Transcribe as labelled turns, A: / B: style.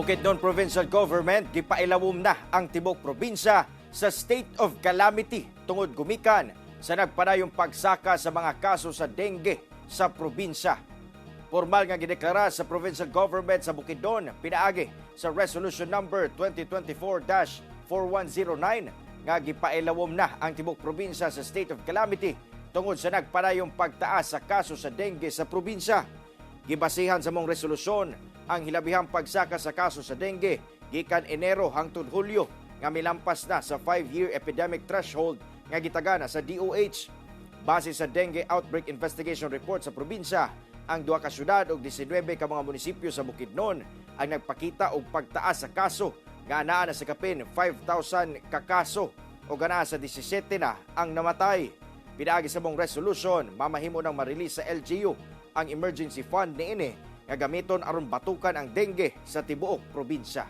A: Bukidnon Provincial Government gipailawom na ang tibok probinsya sa state of calamity tungod gumikan sa nagpadayong pagsaka sa mga kaso sa dengue sa probinsya. Formal nga gideklara sa provincial government sa Bukidnon pinaagi sa resolution number 2024-4109 nga gipailawom na ang tibok probinsya sa state of calamity tungod sa nagpadayong pagtaas sa kaso sa dengue sa probinsya. Gibasihan sa mong resolusyon ang hilabihang pagsaka sa kaso sa dengue gikan Enero hangtod Hulyo nga milampas na sa 5-year epidemic threshold nga gitagana sa DOH. Base sa dengue outbreak investigation report sa probinsya, ang 2 ka syudad ug 19 ka mga munisipyo sa Bukidnon ang nagpakita og pagtaas sa kaso nga anaa na sa kapin 5,000 ka kaso o gana sa 17 na ang namatay. Pinaagi sa mong resolution, mamahimo nang ma-release sa LGU ang emergency fund niini nga gamiton aron batukan ang dengue sa tibuok probinsya.